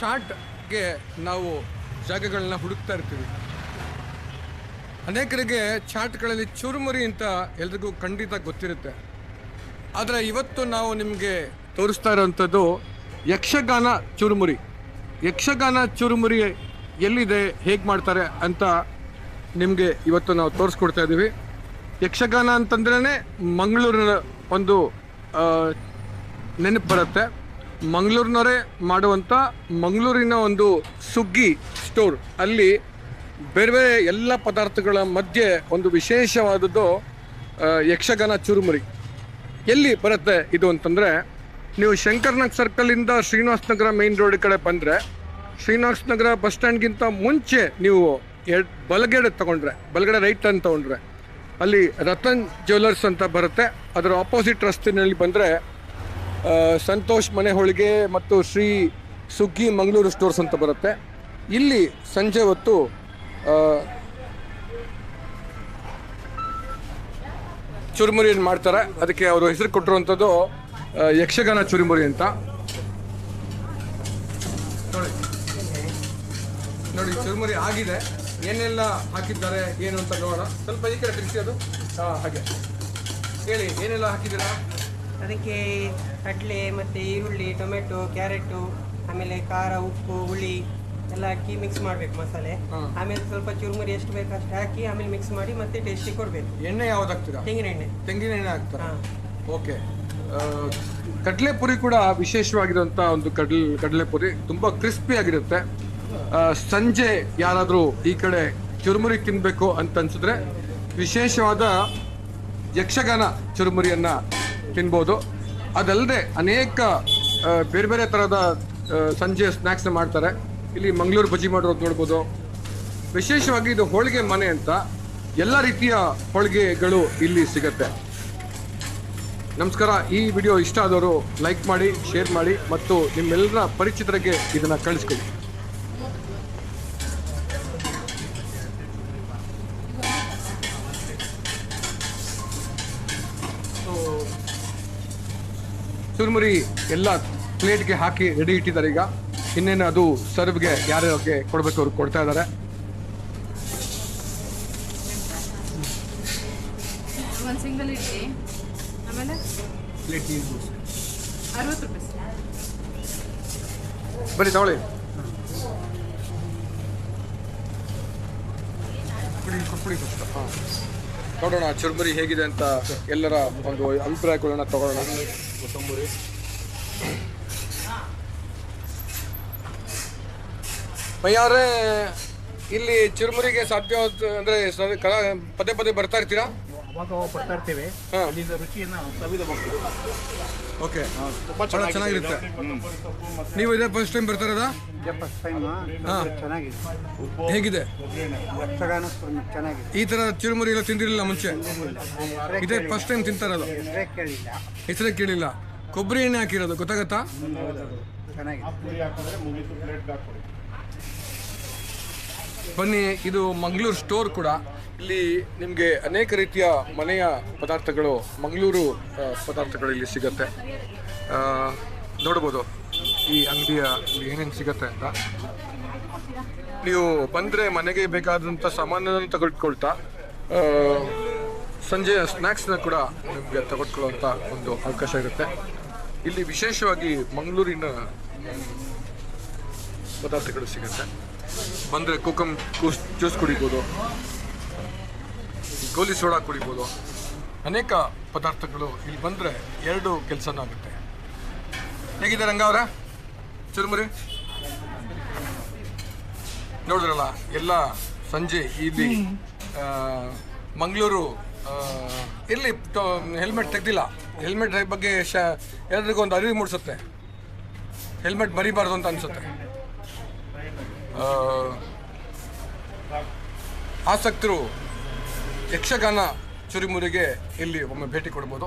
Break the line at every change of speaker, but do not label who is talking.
ಚಾಟ್ಗೆ ನಾವು ಜಾಗಗಳನ್ನ ಹುಡುಕ್ತಾ ಇರ್ತೀವಿ. ಅನೇಕರಿಗೆ ಚಾಟ್ಗಳಲ್ಲಿ ಚುರುಮುರಿ ಅಂತ ಎಲ್ರಿಗೂ ಖಂಡಿತ ಗೊತ್ತಿರುತ್ತೆ. ಆದರೆ ಇವತ್ತು ನಾವು ನಿಮಗೆ ತೋರಿಸ್ತಾ ಇರೋವಂಥದ್ದು ಯಕ್ಷಗಾನ ಚುರುಮುರಿ. ಯಕ್ಷಗಾನ ಚುರುಮುರಿ ಎಲ್ಲಿದೆ, ಹೇಗೆ ಮಾಡ್ತಾರೆ ಅಂತ ನಿಮಗೆ ಇವತ್ತು ನಾವು ತೋರಿಸ್ಕೊಡ್ತಾ ಇದ್ದೀವಿ. ಯಕ್ಷಗಾನ ಅಂತಂದ್ರೇ ಮಂಗಳೂರಿನ ಒಂದು ನೆನಪು ಬರುತ್ತೆ. ಮಂಗಳೂರಿನವರೇ ಮಾಡುವಂಥ ಮಂಗಳೂರಿನ ಒಂದು ಸುಗ್ಗಿ ಸ್ಟೋರ್, ಅಲ್ಲಿ ಬೇರೆ ಬೇರೆ ಎಲ್ಲ ಪದಾರ್ಥಗಳ ಮಧ್ಯೆ ಒಂದು ವಿಶೇಷವಾದದ್ದು ಯಕ್ಷಗಾನ ಚುರುಮುರಿ. ಎಲ್ಲಿ ಬರುತ್ತೆ ಇದು ಅಂತಂದರೆ, ನೀವು ಶಂಕರ್ನಾಗ್ ಸರ್ಕಲಿಂದ ಶ್ರೀನಿವಾಸ ನಗರ ಮೇನ್ ರೋಡ್ ಕಡೆ ಬಂದರೆ, ಶ್ರೀನಿವಾಸ ನಗರ ಬಸ್ ಸ್ಟ್ಯಾಂಡ್ಗಿಂತ ಮುಂಚೆ ನೀವು ಬಲಗಡೆ ರೈಟ್ ಟರ್ನ್ ತೊಗೊಂಡ್ರೆ ಅಲ್ಲಿ ರತನ್ ಜ್ಯುವೆಲ್ಲರ್ಸ್ ಅಂತ ಬರುತ್ತೆ. ಅದರ ಆಪೋಸಿಟ್ ರಸ್ತೆಯಲ್ಲಿ ಬಂದರೆ ಸಂತೋಷ್ ಮನೆ ಹೋಳಿಗೆ ಮತ್ತು ಶ್ರೀ ಸುಗ್ಗಿ ಮಂಗಳೂರು ಸ್ಟೋರ್ಸ್ ಅಂತ ಬರುತ್ತೆ. ಇಲ್ಲಿ ಸಂಜೆ ಹೊತ್ತು ಚುರುಮುರಿಯನ್ನು ಮಾಡ್ತಾರೆ. ಅದಕ್ಕೆ ಅವರು ಹೆಸರು ಕೊಟ್ಟಿರುವಂಥದ್ದು ಯಕ್ಷಗಾನ ಚುರುಮುರಿ ಅಂತ. ನೋಡಿ ಚುರುಮುರಿ ಆಗಿದೆ, ಏನೆಲ್ಲ ಹಾಕಿದ್ದಾರೆ ಏನು ಅಂತ ನೋಡೋಣ. ಸ್ವಲ್ಪ ಈ ಕಡೆ ತಿಳಿಸಿ. ಅದು ಹಾಗೆ ಹೇಳಿ, ಏನೆಲ್ಲ ಹಾಕಿದ್ದೀರಾ?
ಅದಕ್ಕೆ ಕಡಲೆ ಮತ್ತು ಈರುಳ್ಳಿ, ಟೊಮೆಟೊ, ಕ್ಯಾರೆಟು, ಆಮೇಲೆ ಖಾರ, ಉಪ್ಪು, ಹುಳಿ ಎಲ್ಲ ಹಾಕಿ ಮಿಕ್ಸ್ ಮಾಡಬೇಕು ಮಸಾಲೆ. ಆಮೇಲೆ ಸ್ವಲ್ಪ ಚುರುಮುರಿ ಎಷ್ಟು ಬೇಕು ಅಷ್ಟು ಹಾಕಿ ಆಮೇಲೆ ಮಿಕ್ಸ್ ಮಾಡಿ ಮತ್ತೆ ಟೇಸ್ಟಿಗೆ ಕೊಡಬೇಕು.
ಎಣ್ಣೆ ಯಾವ್ದು ಹಾಕ್ತೀರಾ? ತೆಂಗಿನ ಎಣ್ಣೆ ಹಾಕ್ತಾರೆ. ಓಕೆ. ಕಡಲೆಪುರಿ ಕೂಡ ವಿಶೇಷವಾಗಿರುವಂಥ ಒಂದು ಕಡಲೆಪುರಿ ತುಂಬ ಕ್ರಿಸ್ಪಿ ಆಗಿರುತ್ತೆ. ಸಂಜೆ ಯಾರಾದರೂ ಈ ಕಡೆ ಚುರುಮುರಿ ತಿನ್ನಬೇಕು ಅಂತ ಅನ್ಸಿದ್ರೆ ವಿಶೇಷವಾದ ಯಕ್ಷಗಾನ ಚುರುಮುರಿಯನ್ನು ತಿನ್ಬೋದು. ಅದಲ್ಲದೆ ಅನೇಕ ಬೇರೆ ಬೇರೆ ಥರದ ಸಂಜೆ ಸ್ನ್ಯಾಕ್ಸ್ನ ಮಾಡ್ತಾರೆ. ಇಲ್ಲಿ ಮಂಗಳೂರು ಬಜ್ಜಿ ಮಾಡೋದು ನೋಡ್ಬೋದು. ವಿಶೇಷವಾಗಿ ಇದು ಹೋಳಿಗೆ ಮನೆ ಅಂತ, ಎಲ್ಲ ರೀತಿಯ ಹೋಳಿಗೆಗಳು ಇಲ್ಲಿ ಸಿಗುತ್ತೆ. ನಮಸ್ಕಾರ. ಈ ವಿಡಿಯೋ ಇಷ್ಟ ಆದವರು ಲೈಕ್ ಮಾಡಿ, ಶೇರ್ ಮಾಡಿ ಮತ್ತು ನಿಮ್ಮೆಲ್ಲರ ಪರಿಚಿತರಿಗೆ ಇದನ್ನು ಕಳಿಸ್ಕೊಡಿ. ಚುರುಮುರಿ ಎಲ್ಲ ಪ್ಲೇಟ್ಗೆ ಹಾಕಿ ರೆಡಿ ಇಟ್ಟಿದ್ದಾರೆ. ಈಗ ಇನ್ನೇನು ಅದು ಸರ್ವ್ಗೆ ಯಾರ್ಯಾರಿಗೆ ಕೊಡಬೇಕು ಅವ್ರಿಗೆ ಕೊಡ್ತಾ ಇದ್ದಾರೆ. ಬರೀ ತಗೊಳ್ಳಿ. ನೋಡೋಣ ಚುರುಮುರಿ ಹೇಗಿದೆ ಅಂತ ಎಲ್ಲರ ಒಂದು ಅಭಿಪ್ರಾಯಗಳನ್ನ ತಗೊಳ್ಳೋಣ. ಕೊತ್ತಂಬರಿ ಮಯ್ಯಾರೇ, ಇಲ್ಲಿ ಚುರುಮುರಿಗೆ ಸಾಧ್ಯ ಅಂದರೆ ಪದೇ ಪದೇ ಬರ್ತಾ ಇರ್ತೀರಾ?
ಬರ್ತಾ ಇರ್ತೀವಿ.
ಓಕೆ, ಭಾಳ ಚೆನ್ನಾಗಿರುತ್ತೆ. ನೀವು ಇದೇ ಫಸ್ಟ್ ಟೈಮ್ ಬರ್ತಾ ಇರೋದಾ? ಹೇಗಿದೆ ಈ ಥರ ಚುರುಮುರಿ ಎಲ್ಲ ತಿಂದಿರಲಿಲ್ಲ ಮುಂಚೆ? ಇದೇ ಫಸ್ಟ್ ಟೈಮ್ ತಿಂತಾ ಇರೋದು? ಹೆಸರೇ ಕೇಳಿಲ್ಲ. ಕೊಬ್ಬರಿ ಎಣ್ಣೆ ಹಾಕಿರೋದು ಗೊತ್ತಾಗತ್ತಾ? ಬನ್ನಿ, ಇದು ಮಂಗಳೂರು ಸ್ಟೋರ್ ಕೂಡ. ಇಲ್ಲಿ ನಿಮಗೆ ಅನೇಕ ರೀತಿಯ ಮನೆಯ ಪದಾರ್ಥಗಳು, ಮಂಗಳೂರು ಪದಾರ್ಥಗಳು ಇಲ್ಲಿ ಸಿಗುತ್ತೆ. ನೋಡ್ಬೋದು ಈ ಅಂಗಡಿಯ ಏನೇನು ಸಿಗುತ್ತೆ ಅಂತ. ನೀವು ಬಂದರೆ ಮನೆಗೆ ಬೇಕಾದಂಥ ಸಾಮಾನನ್ನು ತೆಗೆದುಕೊಳ್ತಾ ಸಂಜೆಯ ಸ್ನ್ಯಾಕ್ಸ್ನ ಕೂಡ ನಿಮಗೆ ತೆಗೆದುಕೊಳ್ಳುವಂಥ ಒಂದು ಅವಕಾಶ ಇರುತ್ತೆ. ಇಲ್ಲಿ ವಿಶೇಷವಾಗಿ ಮಂಗಳೂರಿನ ಪದಾರ್ಥಗಳು ಸಿಗುತ್ತೆ. ಬಂದರೆ ಕೋಕಮ್ ಜ್ಯೂಸ್ ಕುಡಿಬೋದು, ಗೋಲಿ ಸೋಡಾ ಕುಡಿಬೋದು. ಅನೇಕ ಪದಾರ್ಥಗಳು ಇಲ್ಲಿ ಬಂದರೆ ಎರಡು ಕೆಲಸನೂ ಆಗುತ್ತೆ. ಹೇಗಿದೆ ರಂಗ ಅವರ ಚುರುಮುರಿ? ನೋಡಿದ್ರಲ್ಲ, ಎಲ್ಲ ಸಂಜೆ ಇಲ್ಲಿ ಮಂಗಳೂರು ಇರಲಿ. ಹೆಲ್ಮೆಟ್ ತೆಗ್ದಿಲ್ಲ. ಹೆಲ್ಮೆಟ್ ಬಗ್ಗೆ ಎಲ್ರಿಗೂ ಒಂದು ಅರಿವು ಮೂಡಿಸುತ್ತೆ. ಹೆಲ್ಮೆಟ್ ಮರಿಬಾರ್ದು ಅಂತ ಅನಿಸುತ್ತೆ. ಆಸಕ್ತರು ಯಕ್ಷಗಾನ ಚುರುಮುರಿಗೆ ಇಲ್ಲಿ ಒಮ್ಮೆ ಭೇಟಿ ಕೊಡ್ಬೋದು.